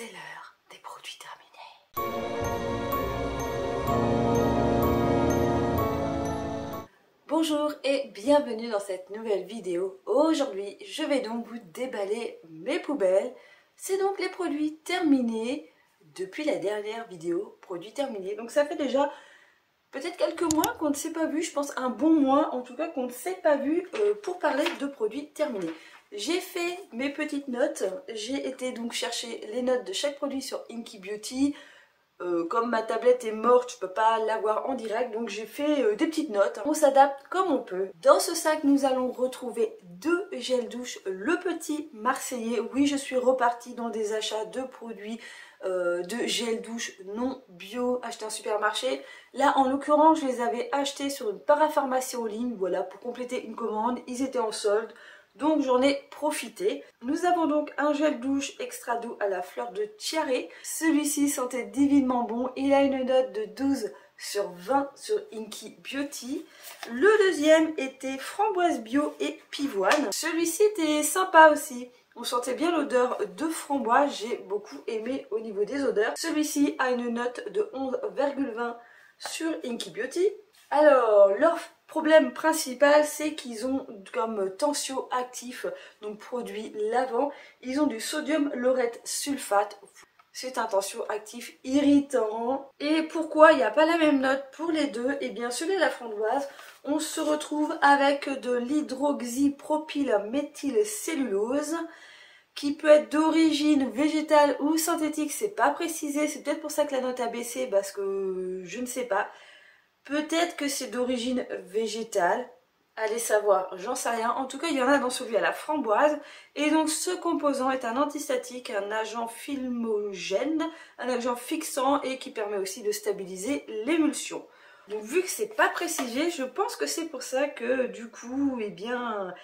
c'est l'heure des produits terminés. Bonjour et bienvenue dans cette nouvelle vidéo. Aujourd'hui, je vais donc vous déballer mes poubelles. C'est donc les produits terminés depuis la dernière vidéo, produits terminés. Donc ça fait déjà peut-être quelques mois qu'on ne s'est pas vu, je pense un bon mois en tout cas qu'on ne s'est pas vu pour parler de produits terminés. J'ai fait mes petites notes, j'ai été donc chercher les notes de chaque produit sur Inky Beauty. Comme ma tablette est morte, je peux pas l'avoir en direct, donc j'ai fait des petites notes. On s'adapte comme on peut. Dans ce sac, nous allons retrouver deux gels douche, le petit Marseillais. Oui, je suis repartie dans des achats de produits de gel douche non bio achetés en supermarché. Là, en l'occurrence, je les avais achetés sur une parapharmacie en ligne, voilà, pour compléter une commande. Ils étaient en solde. Donc j'en ai profité. Nous avons donc un gel douche extra doux à la fleur de tiare. Celui-ci sentait divinement bon. Il a une note de 12 sur 20 sur Inky Beauty. Le deuxième était framboise bio et pivoine. Celui-ci était sympa aussi. On sentait bien l'odeur de framboise. J'ai beaucoup aimé au niveau des odeurs. Celui-ci a une note de 11,20 sur Inky Beauty. Alors, leur problème principal, c'est qu'ils ont comme tensioactif, donc produit lavant, ils ont du sodium laureth sulfate. C'est un tensioactif irritant. Et pourquoi il n'y a pas la même note pour les deux? Et bien, celui de la framboise, on se retrouve avec de l'hydroxypropylméthylcellulose qui peut être d'origine végétale ou synthétique, c'est pas précisé. C'est peut-être pour ça que la note a baissé, parce que je ne sais pas. Peut-être que c'est d'origine végétale, allez savoir, j'en sais rien. En tout cas, il y en a dans celui à la framboise. Et donc ce composant est un antistatique, un agent filmogène, un agent fixant et qui permet aussi de stabiliser l'émulsion. Donc vu que c'est pas précisé, je pense que c'est pour ça que du coup, eh bien,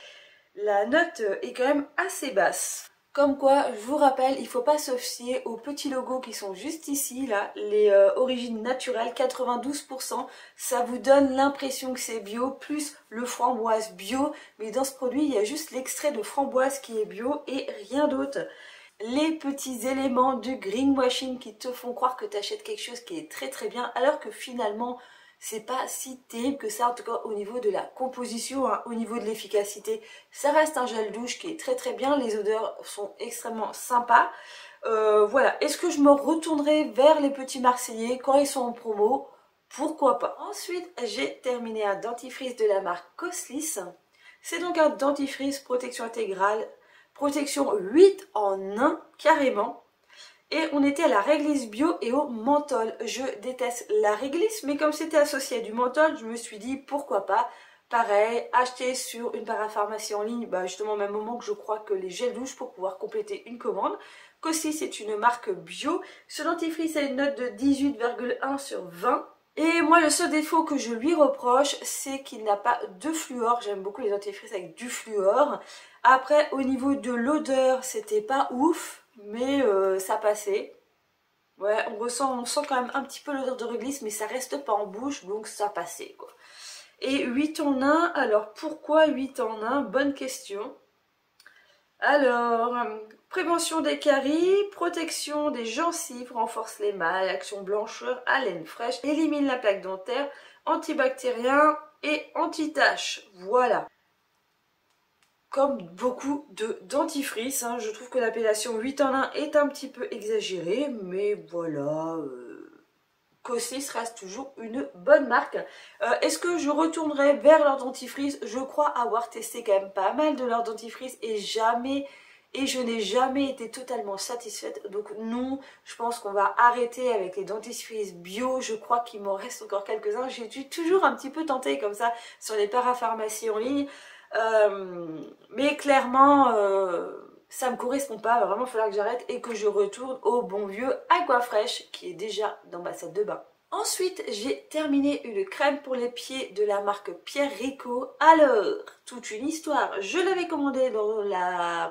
la note est quand même assez basse. Comme quoi, je vous rappelle, il ne faut pas se fier aux petits logos qui sont juste ici, là, les origines naturelles, 92%, ça vous donne l'impression que c'est bio, plus le framboise bio, mais dans ce produit, il y a juste l'extrait de framboise qui est bio et rien d'autre. Les petits éléments du greenwashing qui te font croire que tu achètes quelque chose qui est très très bien, alors que finalement, c'est pas si terrible que ça, en tout cas au niveau de la composition, hein, au niveau de l'efficacité. Ça reste un gel douche qui est très très bien, les odeurs sont extrêmement sympas. Voilà, est-ce que je me retournerai vers les petits Marseillais quand ils sont en promo? Pourquoi pas. Ensuite, j'ai terminé un dentifrice de la marque Coslis. C'est donc un dentifrice protection intégrale, protection 8 en 1 carrément. Et on était à la réglisse bio et au menthol. Je déteste la réglisse, mais comme c'était associé à du menthol, je me suis dit pourquoi pas. Pareil, acheter sur une parapharmacie en ligne, bah justement au même moment que je crois que les gels douche pour pouvoir compléter une commande. Cossi, c'est une marque bio. Ce dentifrice a une note de 18,1 sur 20. Et moi, le seul défaut que je lui reproche, c'est qu'il n'a pas de fluor. J'aime beaucoup les dentifrices avec du fluor. Après, au niveau de l'odeur, c'était pas ouf, mais ça passait. Ouais, on sent quand même un petit peu l'odeur de réglisse, mais ça reste pas en bouche, donc ça passait, quoi. Et 8 en 1, alors pourquoi 8 en 1? Bonne question. Alors, prévention des caries, protection des gencives, renforce l'émail, action blancheur, haleine fraîche, élimine la plaque dentaire, antibactérien et anti-tache. Voilà. Comme beaucoup de dentifrices, hein, je trouve que l'appellation 8 en 1 est un petit peu exagérée, mais voilà, Cossis reste toujours une bonne marque. Est-ce que je retournerai vers leur dentifrice? Je crois avoir testé quand même pas mal de leur dentifrice et je n'ai jamais été totalement satisfaite. Donc non, je pense qu'on va arrêter avec les dentifrices bio. Je crois qu'il m'en reste encore quelques-uns. J'ai dû toujours un petit peu tenter comme ça sur les parapharmacies en ligne. Mais clairement, ça me correspond pas. Vraiment, il va falloir que j'arrête et que je retourne au bon vieux Aquafresh qui est déjà dans ma salle de bain. Ensuite, j'ai terminé une crème pour les pieds de la marque Pierrico. Alors, toute une histoire. Je l'avais commandée dans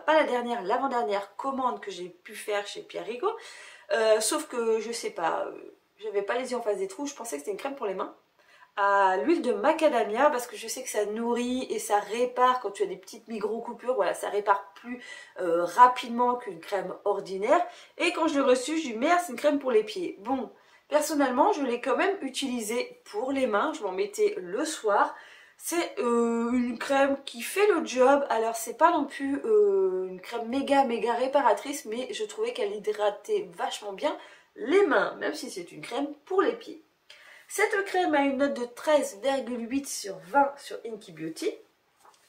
pas la dernière, l'avant-dernière commande que j'ai pu faire chez Pierrico. Sauf que, je sais pas, j'avais pas les yeux en face des trous. Je pensais que c'était une crème pour les mains. à l'huile de macadamia parce que je sais que ça nourrit et ça répare quand tu as des petites micro-coupures. Voilà, ça répare plus rapidement qu'une crème ordinaire. Et quand je l'ai reçue, je lui dis merde, c'est une crème pour les pieds. Bon, personnellement, je l'ai quand même utilisée pour les mains. Je m'en mettais le soir. C'est une crème qui fait le job. Alors, c'est pas non plus une crème méga réparatrice, mais je trouvais qu'elle hydratait vachement bien les mains, même si c'est une crème pour les pieds. Cette crème a une note de 13,8 sur 20 sur Inky Beauty.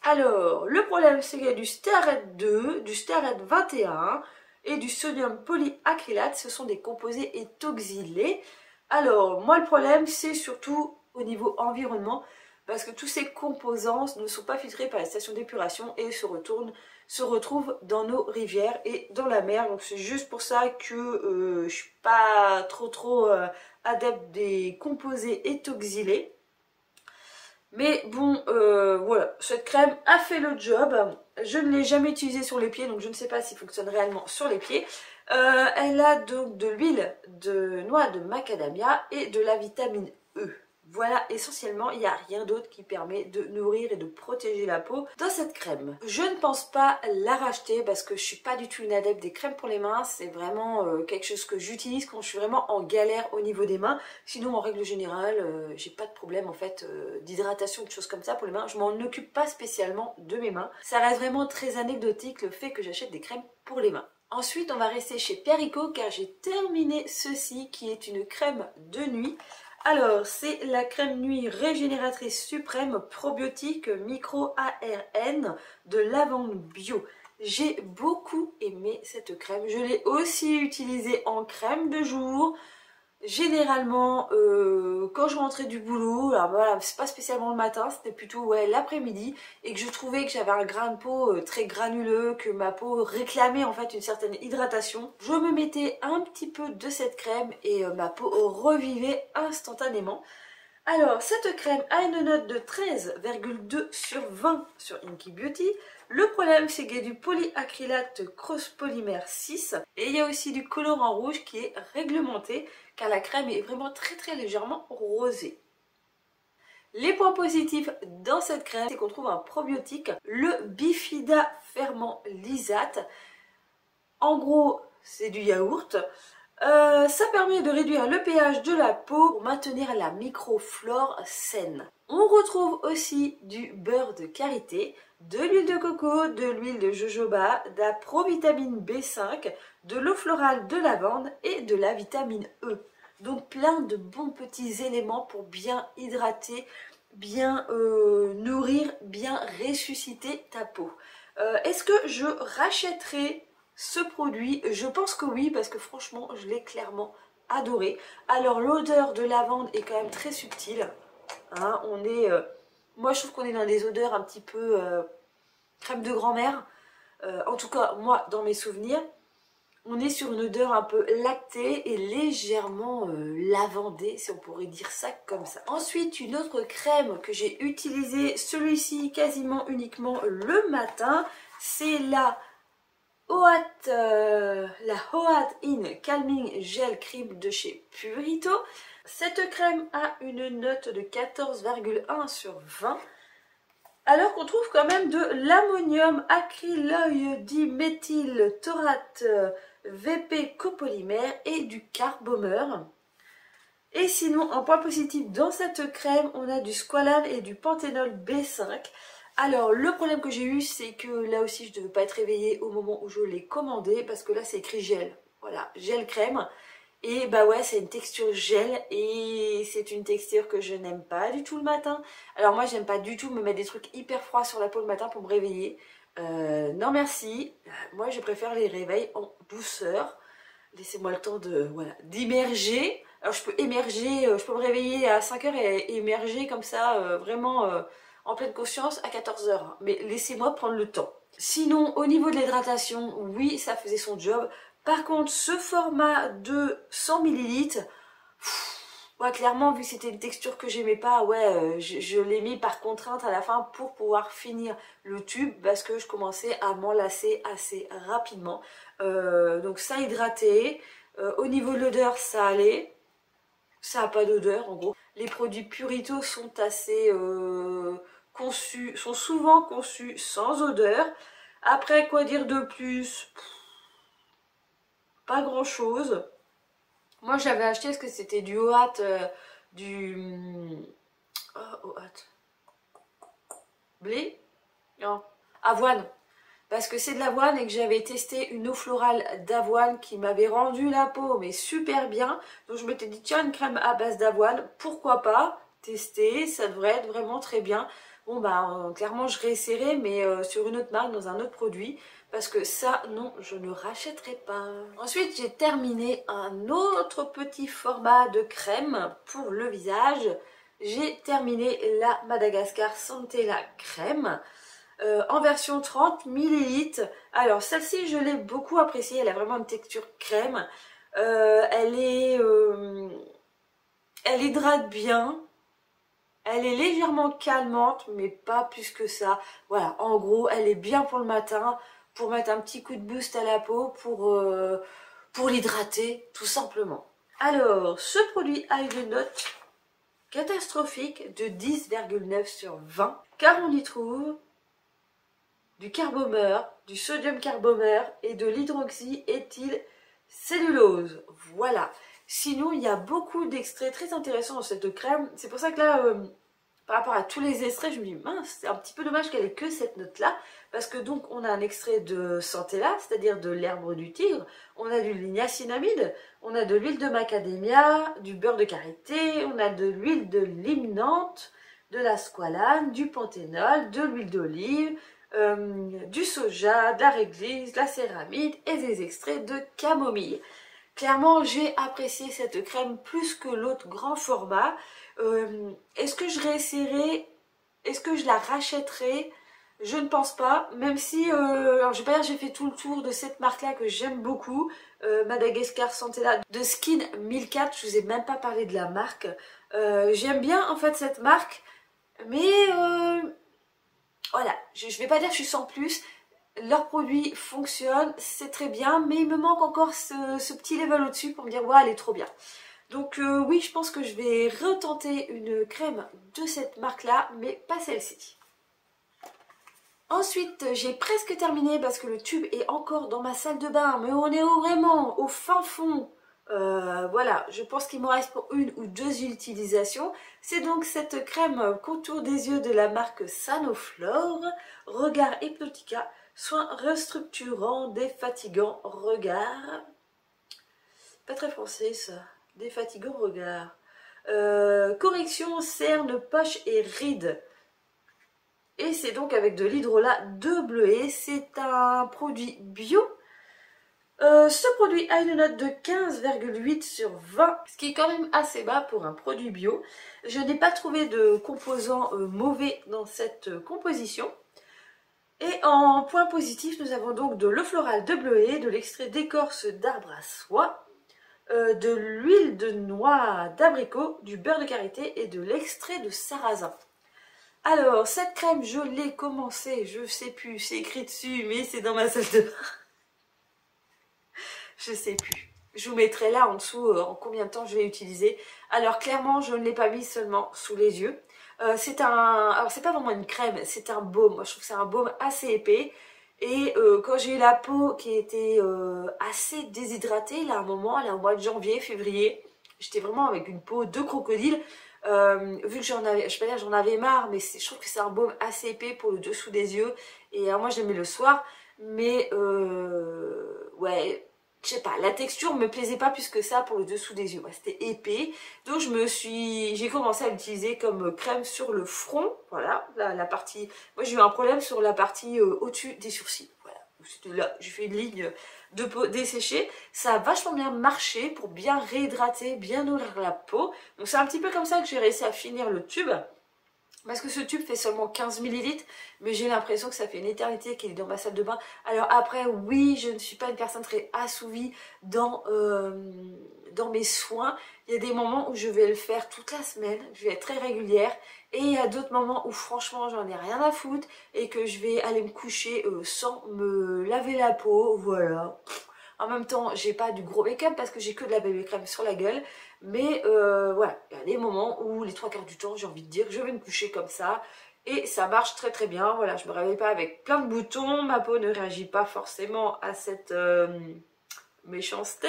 Alors, le problème, c'est qu'il y a du stéarate 2, du stéarate 21 et du sodium polyacrylate. Ce sont des composés étoxylés. Alors, moi, le problème, c'est surtout au niveau environnement, parce que tous ces composants ne sont pas filtrés par les stations d'épuration et se retrouvent dans nos rivières et dans la mer. Donc, c'est juste pour ça que je suis pas trop adepte des composés étoxylés. Mais bon, voilà, cette crème a fait le job. Je ne l'ai jamais utilisée sur les pieds, donc je ne sais pas s'il fonctionne réellement sur les pieds. Elle a donc de l'huile de noix de macadamia et de la vitamine E. Voilà, essentiellement, il n'y a rien d'autre qui permet de nourrir et de protéger la peau dans cette crème. Je ne pense pas la racheter parce que je suis pas du tout une adepte des crèmes pour les mains. C'est vraiment quelque chose que j'utilise quand je suis vraiment en galère au niveau des mains. Sinon, en règle générale, j'ai pas de problème en fait d'hydratation, de choses comme ça pour les mains. Je m'en occupe pas spécialement de mes mains. Ça reste vraiment très anecdotique le fait que j'achète des crèmes pour les mains. Ensuite, on va rester chez Perico car j'ai terminé ceci qui est une crème de nuit. Alors, c'est la crème nuit régénératrice suprême probiotique micro-ARN de lavande bio. J'ai beaucoup aimé cette crème. Je l'ai aussi utilisée en crème de jour. Généralement, quand je rentrais du boulot, alors voilà, c'est pas spécialement le matin, c'était plutôt ouais, l'après-midi, et que je trouvais que j'avais un grain de peau très granuleux, que ma peau réclamait en fait une certaine hydratation, je me mettais un petit peu de cette crème et ma peau revivait instantanément. Alors, cette crème a une note de 13,2 sur 20 sur Inky Beauty. Le problème, c'est qu'il y a du polyacrylate cross polymère 6 et il y a aussi du colorant rouge qui est réglementé car la crème est vraiment très légèrement rosée. Les points positifs dans cette crème, c'est qu'on trouve un probiotique, le Bifida ferment lysate. En gros, c'est du yaourt. Ça permet de réduire le pH de la peau pour maintenir la microflore saine. On retrouve aussi du beurre de karité, de l'huile de coco, de l'huile de jojoba, de la provitamine B5, de l'eau florale de lavande et de la vitamine E. Donc plein de bons petits éléments pour bien hydrater, bien nourrir, bien ressusciter ta peau. Est-ce que je rachèterai ce produit? Je pense que oui, parce que franchement, je l'ai clairement adoré. Alors, l'odeur de lavande est quand même très subtile. Hein, moi, je trouve qu'on est dans des odeurs un petit peu crème de grand-mère. En tout cas, moi, dans mes souvenirs, on est sur une odeur un peu lactée et légèrement lavandée, si on pourrait dire ça comme ça. Ensuite, une autre crème que j'ai utilisée, celui-ci quasiment uniquement le matin, c'est la Hoat In Calming Gel Cream de chez Purito. Cette crème a une note de 14,1 sur 20. Alors qu'on trouve quand même de l'ammonium acryloïdiméthyltaurate VP copolymère et du carbomeur. Et sinon, en point positif, dans cette crème, on a du squalane et du panthénol B5. Alors, le problème que j'ai eu, c'est que là aussi, je ne devais pas être réveillée au moment où je l'ai commandé, parce que là, c'est écrit gel. Voilà, gel crème. Et bah ouais, c'est une texture gel, et c'est une texture que je n'aime pas du tout le matin. Alors moi, j'aime pas du tout me mettre des trucs hyper froids sur la peau le matin pour me réveiller. Non merci, moi je préfère les réveils en douceur. Laissez-moi le temps de voilà, d'immerger. Alors je peux émerger, je peux me réveiller à 5 h et émerger comme ça, vraiment en pleine conscience à 14 h. Mais laissez-moi prendre le temps. Sinon, au niveau de l'hydratation, oui, ça faisait son job. Par contre, ce format de 100 ml, ouais, clairement, vu que c'était une texture que j'aimais pas, ouais, je l'ai mis par contrainte à la fin pour pouvoir finir le tube parce que je commençais à m'enlacer assez rapidement. Donc ça hydratait. Au niveau de l'odeur, ça allait. Ça n'a pas d'odeur en gros. les produits Purito sont assez sont souvent conçus sans odeur. Après, quoi dire de plus? Pas grand chose. Moi j'avais acheté, est-ce que c'était du OAT, OAT blé? Non, avoine. Parce que c'est de l'avoine et que j'avais testé une eau florale d'avoine qui m'avait rendu la peau mais super bien. Donc je m'étais dit tiens, une crème à base d'avoine, pourquoi pas tester, ça devrait être vraiment très bien. Bon bah clairement je réessayerai mais sur une autre marque, dans un autre produit. Parce que ça, non, je ne rachèterai pas. Ensuite, j'ai terminé un autre petit format de crème pour le visage. J'ai terminé la Madagascar Centella crème. En version 30 ml. Alors celle-ci je l'ai beaucoup appréciée, elle a vraiment une texture crème. Elle hydrate bien. Elle est légèrement calmante mais pas plus que ça. Voilà, en gros elle est bien pour le matin, pour mettre un petit coup de boost à la peau, pour l'hydrater tout simplement. Alors ce produit a une note catastrophique de 10,9 sur 20 car on y trouve du carbomeur, du sodium carbomeur et de l'hydroxyéthylcellulose. Voilà. Sinon, il y a beaucoup d'extraits très intéressants dans cette crème. C'est pour ça que là, par rapport à tous les extraits, je me dis, mince, c'est un petit peu dommage qu'elle ait que cette note-là. Parce que donc, on a un extrait de Centella, c'est-à-dire de l'herbe du tigre. On a du niacinamide, on a de l'huile de macadamia, du beurre de karité, on a de l'huile de limonante, de la squalane, du panthénol, de l'huile d'olive, du soja, de la réglisse, de la céramide et des extraits de camomille. Clairement, j'ai apprécié cette crème plus que l'autre grand format. Est-ce que je réessayerai? Est-ce que je la rachèterai? Je ne pense pas, même si, alors je vais pas dire j'ai fait tout le tour de cette marque-là que j'aime beaucoup, Madagascar Centella de Skin 1004, je vous ai même pas parlé de la marque. J'aime bien en fait cette marque, mais voilà, je vais pas dire que je suis sans plus. Leurs produits fonctionnent, c'est très bien, mais il me manque encore ce petit level au-dessus pour me dire ouais, elle est trop bien. Donc oui, je pense que je vais retenter une crème de cette marque-là, mais pas celle-ci. Ensuite, j'ai presque terminé parce que le tube est encore dans ma salle de bain, mais on est vraiment au fin fond. Voilà, je pense qu'il me reste pour une ou deux utilisations. C'est donc cette crème contour des yeux de la marque Sanoflore, Regard Hypnotica, soin restructurant, défatigant, regard. Pas très français ça, défatigant regard. Correction, cernes, poches et rides. Et c'est donc avec de l'hydrolat de bleuet. C'est un produit bio. Ce produit a une note de 15,8 sur 20, ce qui est quand même assez bas pour un produit bio. Je n'ai pas trouvé de composants mauvais dans cette composition. Et en point positif, nous avons donc de l'eau florale de bleuet, de l'extrait d'écorce d'arbre à soie, de l'huile de noix d'abricot, du beurre de karité et de l'extrait de sarrasin. Alors, cette crème, je l'ai commencée, je sais plus, c'est écrit dessus, mais c'est dans ma salle de bain. Je sais plus. Je vous mettrai là en dessous en combien de temps je vais utiliser. Alors, clairement, je ne l'ai pas mis seulement sous les yeux. C'est un... Alors, c'est pas vraiment une crème, c'est un baume. Moi, je trouve que c'est un baume assez épais. Et quand j'ai eu la peau qui était assez déshydratée, là, à un moment, là, au mois de janvier, février, j'étais vraiment avec une peau de crocodile. Vu que j'en avais, je peux pas dire j'en avais marre, mais je trouve que c'est un baume assez épais pour le dessous des yeux. Et moi, je l'aimais le soir. Mais, ouais, je sais pas, la texture me plaisait pas plus que ça pour le dessous des yeux. Ouais, c'était épais. Donc, j'ai commencé à l'utiliser comme crème sur le front. Voilà, la partie... Moi, j'ai eu un problème sur la partie au-dessus des sourcils. Voilà, c'était là, j'ai fait une ligne de peau desséchée. Ça a vachement bien marché pour bien réhydrater, bien nourrir la peau. Donc, c'est un petit peu comme ça que j'ai réussi à finir le tube. Parce que ce tube fait seulement 15 ml, mais j'ai l'impression que ça fait une éternité qu'il est dans ma salle de bain. Alors après, oui, je ne suis pas une personne très assouvie dans mes soins. Il y a des moments où je vais le faire toute la semaine, je vais être très régulière. Et il y a d'autres moments où franchement, j'en ai rien à foutre et que je vais aller me coucher sans me laver la peau, voilà. En même temps, j'ai pas du gros make-up parce que j'ai que de la bébé crème sur la gueule. Mais voilà, il y a des moments où les 3/4 du temps, j'ai envie de dire, je vais me coucher comme ça. Et ça marche très très bien. Voilà, je me réveille pas avec plein de boutons. Ma peau ne réagit pas forcément à cette méchanceté.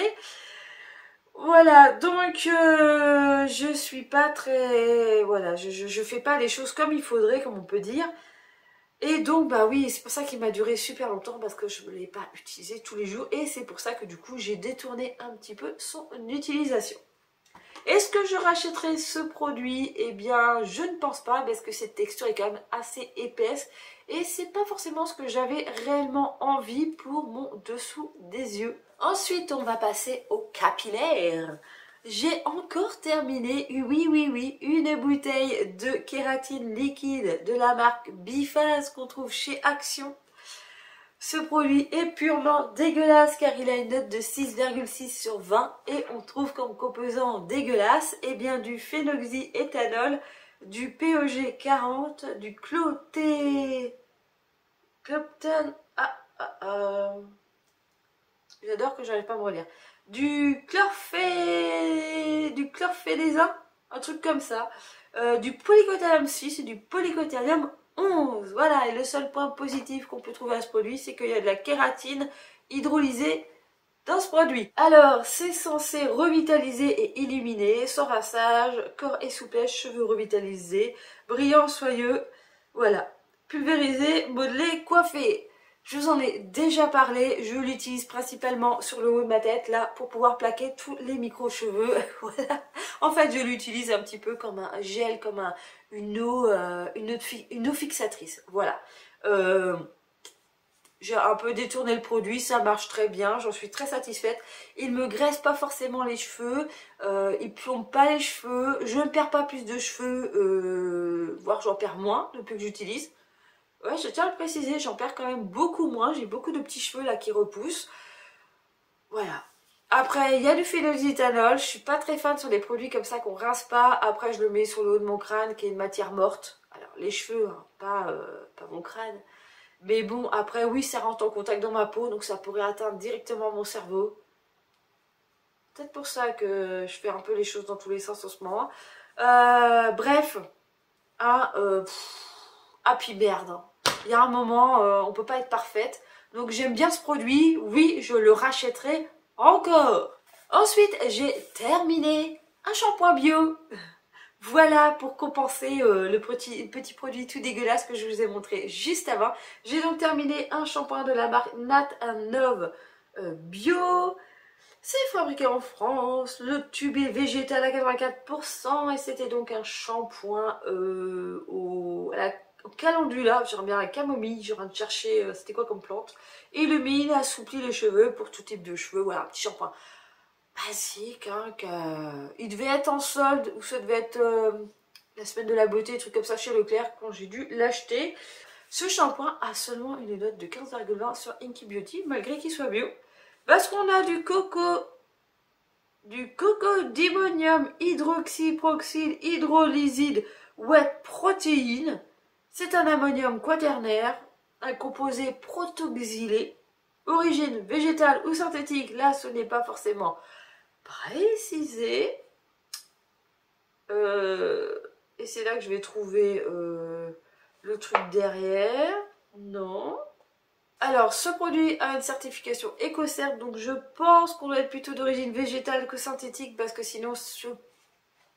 Voilà, donc je suis pas très... Voilà, je fais pas les choses comme il faudrait, comme on peut dire. Et donc, bah oui, c'est pour ça qu'il m'a duré super longtemps, parce que je ne l'ai pas utilisé tous les jours. Et c'est pour ça que du coup, j'ai détourné un petit peu son utilisation. Est-ce que je rachèterai ce produit? Eh bien, je ne pense pas, parce que cette texture est quand même assez épaisse. Et c'est pas forcément ce que j'avais réellement envie pour mon dessous des yeux. Ensuite, on va passer au capillaire. J'ai encore terminé, oui, une bouteille de kératine liquide de la marque Biphase qu'on trouve chez Action. Ce produit est purement dégueulasse car il a une note de 6,6 sur 20 et on trouve comme composant dégueulasse eh bien, du phénoxyéthanol, du PEG 40, du clopton, j'adore que j'arrive pas à me relire. Du chlorphénésin, un truc comme ça. Du polycothalum 6 et du polycothalum 11. Voilà, et le seul point positif qu'on peut trouver à ce produit, c'est qu'il y a de la kératine hydrolysée dans ce produit. Alors, c'est censé revitaliser et illuminer, sans rinçage, corps et souplesse, cheveux revitalisés, brillants, soyeux. Voilà, pulvérisé, modelé, coiffé. Je vous en ai déjà parlé, je l'utilise principalement sur le haut de ma tête, là, pour pouvoir plaquer tous les micro-cheveux. Voilà. En fait, je l'utilise un petit peu comme un gel, comme une eau fixatrice. Voilà. J'ai un peu détourné le produit, ça marche très bien, j'en suis très satisfaite. Il me graisse pas forcément les cheveux, il plombe pas les cheveux, je ne perds pas plus de cheveux, voire j'en perds moins depuis que j'utilise. Ouais, je tiens à le préciser, j'en perds quand même beaucoup moins. J'ai beaucoup de petits cheveux là qui repoussent. Voilà. Après, il y a du phénoxyéthanol. Je suis pas très fan sur les produits comme ça qu'on rince pas. Après, je le mets sur le haut de mon crâne qui est une matière morte. Alors, les cheveux, hein, pas mon crâne. Mais bon, après, oui, ça rentre en contact dans ma peau. Donc, ça pourrait atteindre directement mon cerveau. Peut-être pour ça que je fais un peu les choses dans tous les sens en ce moment. Bref. Ah, puis merde. Hein. Il y a un moment, on peut pas être parfaite. Donc j'aime bien ce produit. Oui, je le rachèterai encore. Ensuite, j'ai terminé un shampoing bio. Voilà pour compenser le petit produit tout dégueulasse que je vous ai montré juste avant. J'ai donc terminé un shampoing de la marque Nat & Nove bio. C'est fabriqué en France, le tube est végétal à 84% et c'était donc un shampoing au calendula, j'aimerais bien la camomille, j'ai envie de chercher c'était quoi comme plante. Illumine, assouplit les cheveux pour tout type de cheveux, voilà, un petit shampoing basique. Hein, il devait être en solde ou ça devait être la semaine de la beauté, truc comme ça chez Leclerc quand j'ai dû l'acheter. Ce shampoing a seulement une note de 15,20 sur Inky Beauty malgré qu'il soit bio. Parce qu'on a du cocodimonium hydroxyproxyle hydrolyside wet protéine. C'est un ammonium quaternaire, un composé protoxylé, origine végétale ou synthétique, là ce n'est pas forcément précisé. Et c'est là que je vais trouver le truc derrière. Non. Alors, ce produit a une certification EcoCert, donc je pense qu'on doit être plutôt d'origine végétale que synthétique, parce que sinon, je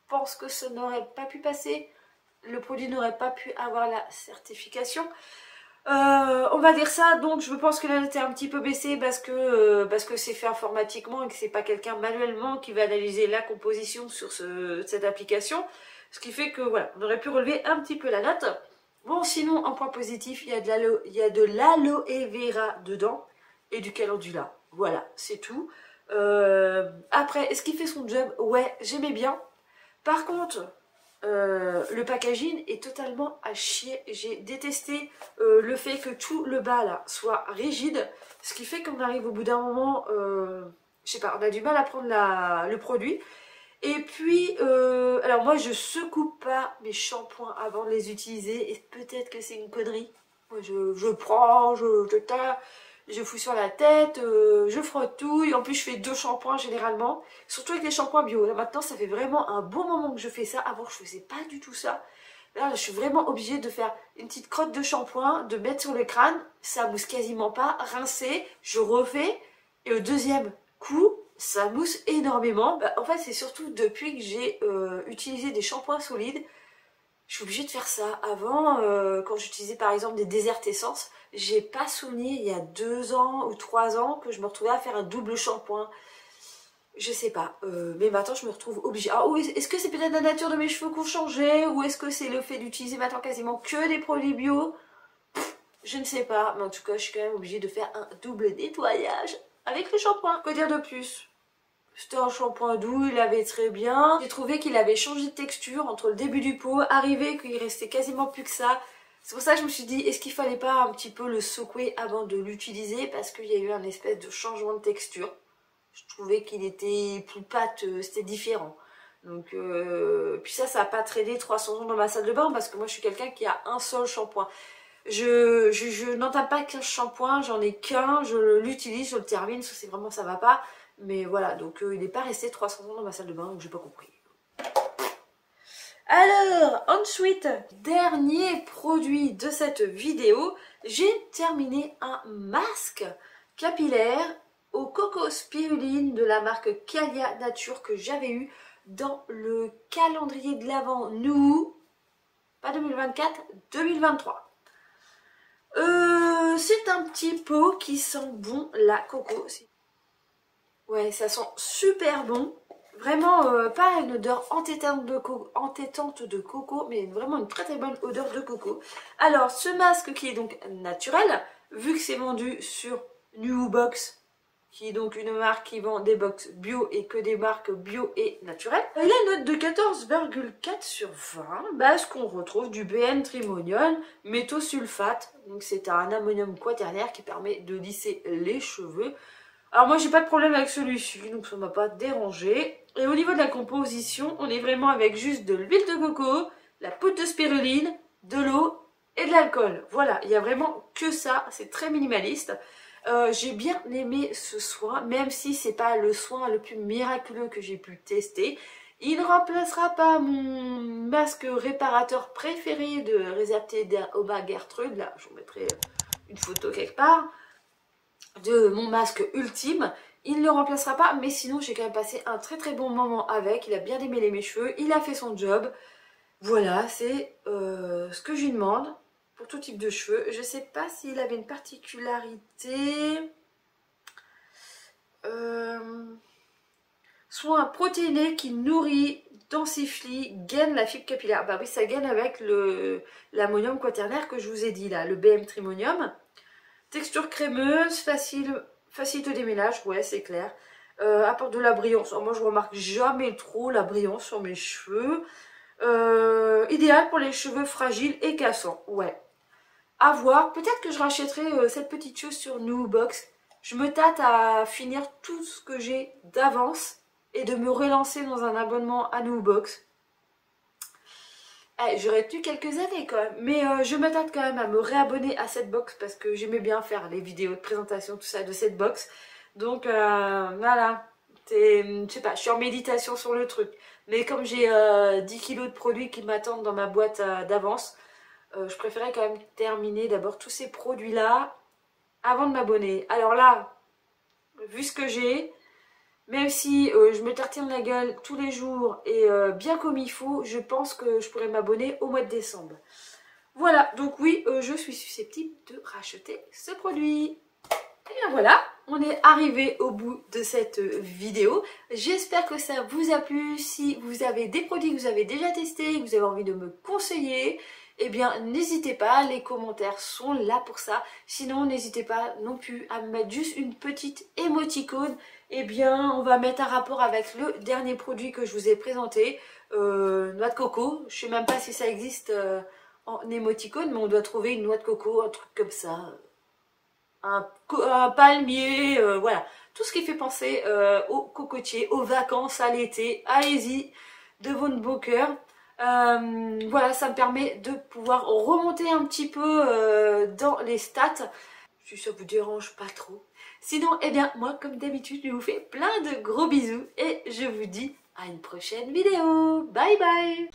pense que ça n'aurait pas pu passer. Le produit n'aurait pas pu avoir la certification. On va dire ça, donc je pense que la note est un petit peu baissée parce que c'est fait informatiquement et que c'est pas quelqu'un manuellement qui va analyser la composition sur cette application. Ce qui fait que voilà, on aurait pu relever un petit peu la note. Bon, sinon, en point positif, il y a de l'aloe vera dedans et du calendula. Voilà, c'est tout. Après, est-ce qu'il fait son job? Ouais, j'aimais bien. Par contre, le packaging est totalement à chier. J'ai détesté le fait que tout le bas là soit rigide. Ce qui fait qu'on arrive au bout d'un moment, je sais pas, on a du mal à prendre le produit. Et puis, alors moi je secoue pas mes shampoings avant de les utiliser et peut-être que c'est une connerie. Moi je prends, je tape, je fous sur la tête, je frotte tout, et en plus je fais 2 shampoings généralement, surtout avec les shampoings bio. Là maintenant ça fait vraiment un bon moment que je fais ça, avant je faisais pas du tout ça. Là je suis vraiment obligée de faire une petite crotte de shampoing, de mettre sur le crâne, ça mousse quasiment pas, rincer, je refais, et au deuxième coup, ça mousse énormément. Bah, en fait c'est surtout depuis que j'ai utilisé des shampoings solides, je suis obligée de faire ça. Avant, quand j'utilisais par exemple des Desert Essence, j'ai pas souvenir il y a 2 ans ou 3 ans que je me retrouvais à faire un double shampoing. Je sais pas, mais maintenant je me retrouve obligée. Alors est-ce que c'est peut-être la nature de mes cheveux qui ont changé, ou est-ce que c'est le fait d'utiliser maintenant quasiment que des produits bio? Je ne sais pas, mais en tout cas je suis quand même obligée de faire un double nettoyage avec le shampoing. Que dire de plus? C'était un shampoing doux, il avait très bien. J'ai trouvé qu'il avait changé de texture entre le début du pot, arrivé qu'il restait quasiment plus que ça. C'est pour ça que je me suis dit, est-ce qu'il fallait pas un petit peu le secouer avant de l'utiliser, parce qu'il y a eu un espèce de changement de texture. Je trouvais qu'il était plus pâte, c'était différent. Donc, puis ça n'a pas traîné 300 ans dans ma salle de bain, parce que moi je suis quelqu'un qui a un seul shampoing. Je n'entame pas 15 shampoings, j'en ai qu'un, je l'utilise, je le termine, ça c'est vraiment ça va pas. Mais voilà, donc il n'est pas resté 300 ans dans ma salle de bain, donc j'ai pas compris. Alors, ensuite, dernier produit de cette vidéo, j'ai terminé un masque capillaire au coco spiruline de la marque Calia Nature que j'avais eu dans le calendrier de l'Avent nous, pas 2024, 2023. C'est un petit pot qui sent bon la coco. Ouais, ça sent super bon. Vraiment, pas une odeur entêtante de coco, mais vraiment une très très bonne odeur de coco. Alors, ce masque qui est donc naturel, vu que c'est vendu sur Nubox, qui est donc une marque qui vend des box bio et que des marques bio et naturelles. Il a une note de 14,4 sur 20, base qu'on retrouve du BN Trimonium méthosulfate. Donc c'est un ammonium quaternaire qui permet de lisser les cheveux. Alors moi j'ai pas de problème avec celui-ci, donc ça m'a pas dérangé. Et au niveau de la composition, on est vraiment avec juste de l'huile de coco, la poudre de spiruline, de l'eau et de l'alcool. Voilà, il y a vraiment que ça, c'est très minimaliste. J'ai bien aimé ce soin, même si c'est pas le soin le plus miraculeux que j'ai pu tester. Il ne remplacera pas mon masque réparateur préféré de Réserté d'Oma Gertrude. Là, je vous mettrai une photo quelque part de mon masque ultime. Il ne le remplacera pas, mais sinon j'ai quand même passé un très très bon moment avec. Il a bien démêlé mes cheveux, il a fait son job. Voilà, c'est ce que je lui demande pour tout type de cheveux. Je sais pas s'il avait une particularité. Soin protéiné qui nourrit, densifie, gaine la fibre capillaire. Bah oui, ça gaine avec l'ammonium quaternaire que je vous ai dit là, le BM Trimonium. Texture crémeuse, facile de démêlage, ouais c'est clair. Apporte de la brillance. Alors, moi je remarque jamais trop la brillance sur mes cheveux. Idéal pour les cheveux fragiles et cassants, ouais. À voir, peut-être que je rachèterai cette petite chose sur Nubox. Je me tâte à finir tout ce que j'ai d'avance et de me relancer dans un abonnement à Nubox. J'aurais tenu quelques années quand même, mais je me tâte quand même à me réabonner à cette box parce que j'aimais bien faire les vidéos de présentation, tout ça, de cette box. Donc voilà, je sais pas, je suis en méditation sur le truc. Mais comme j'ai 10 kilos de produits qui m'attendent dans ma boîte d'avance, je préférais quand même terminer d'abord tous ces produits-là avant de m'abonner. Alors là, vu ce que j'ai, même si je me tartine la gueule tous les jours et bien comme il faut, je pense que je pourrais m'abonner au mois de décembre. Voilà, donc oui, je suis susceptible de racheter ce produit. Et bien voilà, on est arrivé au bout de cette vidéo. J'espère que ça vous a plu. Si vous avez des produits que vous avez déjà testés, que vous avez envie de me conseiller, eh bien n'hésitez pas, les commentaires sont là pour ça. Sinon, n'hésitez pas non plus à me mettre juste une petite émoticône. Eh bien, on va mettre un rapport avec le dernier produit que je vous ai présenté, noix de coco. Je sais même pas si ça existe en émoticône, mais on doit trouver une noix de coco, un truc comme ça. Un palmier, voilà. Tout ce qui fait penser aux cocotiers, aux vacances, à l'été. Allez-y, de votre beau cœur. Voilà, ça me permet de pouvoir remonter un petit peu dans les stats. si ça vous dérange pas trop. Sinon, eh bien, moi, comme d'habitude, je vous fais plein de gros bisous et je vous dis à une prochaine vidéo. Bye bye!